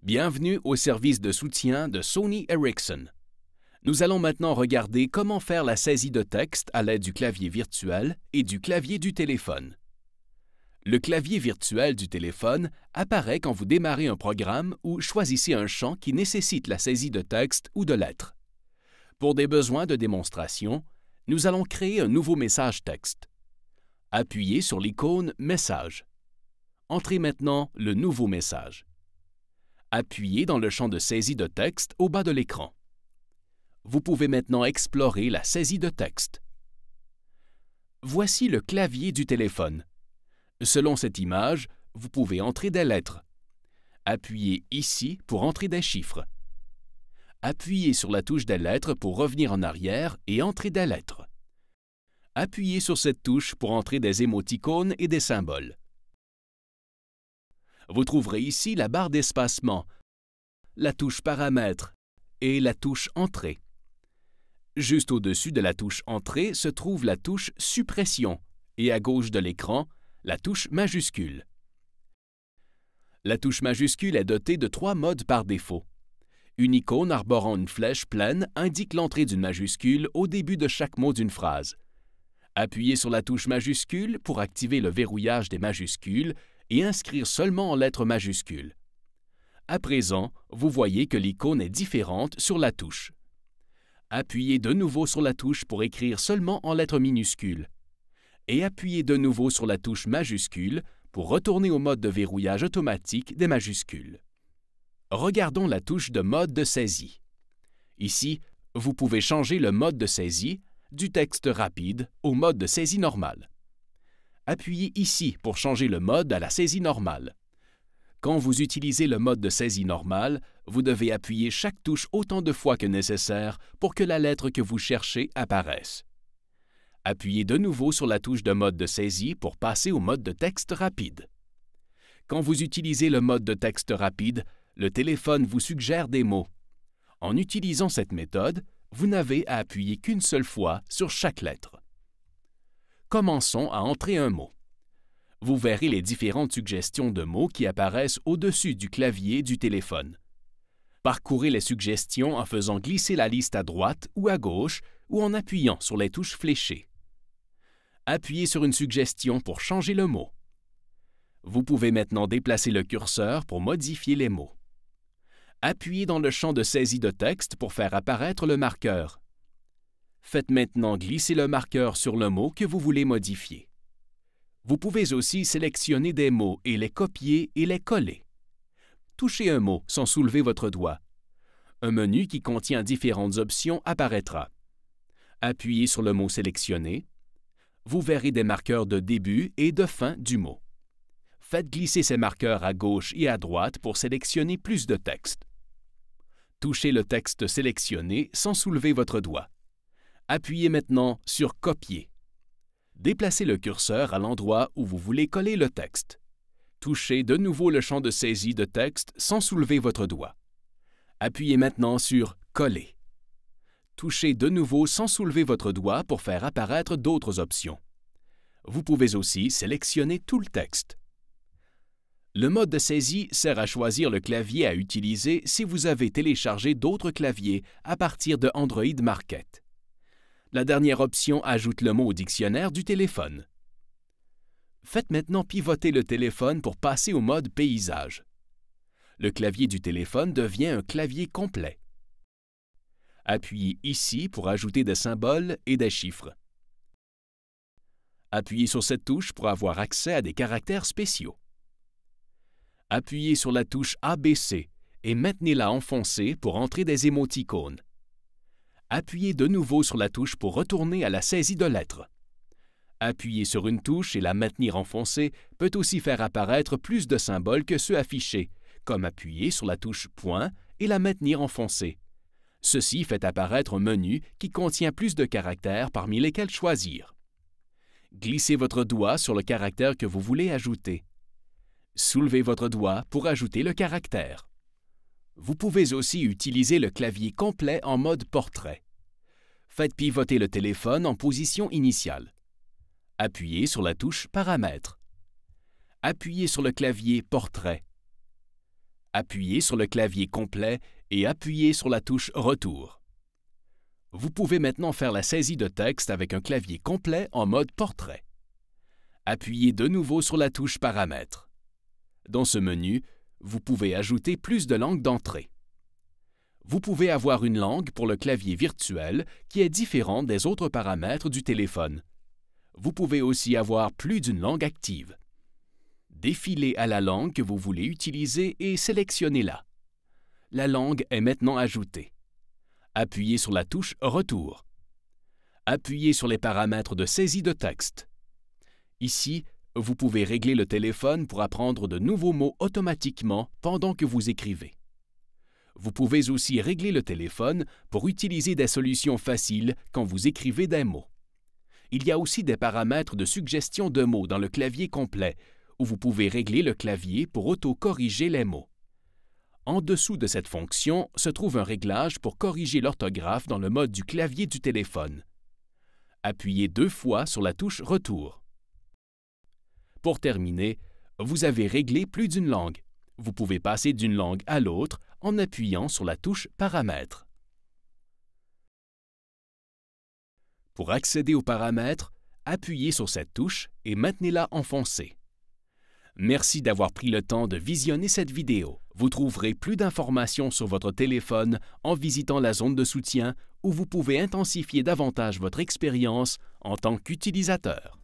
Bienvenue au service de soutien de Sony Ericsson. Nous allons maintenant regarder comment faire la saisie de texte à l'aide du clavier virtuel et du clavier du téléphone. Le clavier virtuel du téléphone apparaît quand vous démarrez un programme ou choisissez un champ qui nécessite la saisie de texte ou de lettres. Pour des besoins de démonstration, nous allons créer un nouveau message texte. Appuyez sur l'icône « Message ». Entrez maintenant le nouveau message. Appuyez dans le champ de saisie de texte au bas de l'écran. Vous pouvez maintenant explorer la saisie de texte. Voici le clavier du téléphone. Selon cette image, vous pouvez entrer des lettres. Appuyez ici pour entrer des chiffres. Appuyez sur la touche des lettres pour revenir en arrière et entrer des lettres. Appuyez sur cette touche pour entrer des émoticônes et des symboles. Vous trouverez ici la barre d'espacement, la touche Paramètres et la touche Entrée. Juste au-dessus de la touche Entrée se trouve la touche Suppression et à gauche de l'écran, la touche Majuscule. La touche Majuscule est dotée de 3 modes par défaut. Une icône arborant une flèche pleine indique l'entrée d'une majuscule au début de chaque mot d'une phrase. Appuyez sur la touche Majuscule pour activer le verrouillage des majuscules et inscrire seulement en lettres majuscules. À présent, vous voyez que l'icône est différente sur la touche. Appuyez de nouveau sur la touche pour écrire seulement en lettres minuscules. Et appuyez de nouveau sur la touche Majuscule pour retourner au mode de verrouillage automatique des majuscules. Regardons la touche de mode de saisie. Ici, vous pouvez changer le mode de saisie du texte rapide au mode de saisie normale. Appuyez ici pour changer le mode à la saisie normale. Quand vous utilisez le mode de saisie normale, vous devez appuyer chaque touche autant de fois que nécessaire pour que la lettre que vous cherchez apparaisse. Appuyez de nouveau sur la touche de mode de saisie pour passer au mode de texte rapide. Quand vous utilisez le mode de texte rapide, le téléphone vous suggère des mots. En utilisant cette méthode, vous n'avez à appuyer qu'une seule fois sur chaque lettre. Commençons à entrer un mot. Vous verrez les différentes suggestions de mots qui apparaissent au-dessus du clavier du téléphone. Parcourez les suggestions en faisant glisser la liste à droite ou à gauche ou en appuyant sur les touches fléchées. Appuyez sur une suggestion pour changer le mot. Vous pouvez maintenant déplacer le curseur pour modifier les mots. Appuyez dans le champ de saisie de texte pour faire apparaître le marqueur. Faites maintenant glisser le marqueur sur le mot que vous voulez modifier. Vous pouvez aussi sélectionner des mots et les copier et les coller. Touchez un mot sans soulever votre doigt. Un menu qui contient différentes options apparaîtra. Appuyez sur le mot sélectionné. Vous verrez des marqueurs de début et de fin du mot. Faites glisser ces marqueurs à gauche et à droite pour sélectionner plus de texte. Touchez le texte sélectionné sans soulever votre doigt. Appuyez maintenant sur « Copier ». Déplacez le curseur à l'endroit où vous voulez coller le texte. Touchez de nouveau le champ de saisie de texte sans soulever votre doigt. Appuyez maintenant sur « Coller ». Touchez de nouveau sans soulever votre doigt pour faire apparaître d'autres options. Vous pouvez aussi sélectionner tout le texte. Le mode de saisie sert à choisir le clavier à utiliser si vous avez téléchargé d'autres claviers à partir de Android Market. La dernière option ajoute le mot au dictionnaire du téléphone. Faites maintenant pivoter le téléphone pour passer au mode paysage. Le clavier du téléphone devient un clavier complet. Appuyez ici pour ajouter des symboles et des chiffres. Appuyez sur cette touche pour avoir accès à des caractères spéciaux. Appuyez sur la touche ABC et maintenez-la enfoncée pour entrer des émoticônes. Appuyez de nouveau sur la touche pour retourner à la saisie de lettres. Appuyer sur une touche et la maintenir enfoncée peut aussi faire apparaître plus de symboles que ceux affichés, comme appuyer sur la touche Point et la maintenir enfoncée. Ceci fait apparaître un menu qui contient plus de caractères parmi lesquels choisir. Glissez votre doigt sur le caractère que vous voulez ajouter. Soulevez votre doigt pour ajouter le caractère. Vous pouvez aussi utiliser le clavier complet en mode portrait. Faites pivoter le téléphone en position initiale. Appuyez sur la touche Paramètres. Appuyez sur le clavier Portrait. Appuyez sur le clavier complet et appuyez sur la touche Retour. Vous pouvez maintenant faire la saisie de texte avec un clavier complet en mode portrait. Appuyez de nouveau sur la touche Paramètres. Dans ce menu, vous pouvez ajouter plus de langues d'entrée. Vous pouvez avoir une langue pour le clavier virtuel qui est différente des autres paramètres du téléphone. Vous pouvez aussi avoir plus d'une langue active. Défilez à la langue que vous voulez utiliser et sélectionnez-la. La langue est maintenant ajoutée. Appuyez sur la touche Retour. Appuyez sur les paramètres de saisie de texte. Ici, vous pouvez régler le téléphone pour apprendre de nouveaux mots automatiquement pendant que vous écrivez. Vous pouvez aussi régler le téléphone pour utiliser des solutions faciles quand vous écrivez des mots. Il y a aussi des paramètres de suggestion de mots dans le clavier complet, où vous pouvez régler le clavier pour auto-corriger les mots. En dessous de cette fonction se trouve un réglage pour corriger l'orthographe dans le mode du clavier du téléphone. Appuyez 2 fois sur la touche Retour. Pour terminer, vous avez réglé plus d'une langue. Vous pouvez passer d'une langue à l'autre en appuyant sur la touche Paramètres. Pour accéder aux paramètres, appuyez sur cette touche et maintenez-la enfoncée. Merci d'avoir pris le temps de visionner cette vidéo. Vous trouverez plus d'informations sur votre téléphone en visitant la zone de soutien où vous pouvez intensifier davantage votre expérience en tant qu'utilisateur.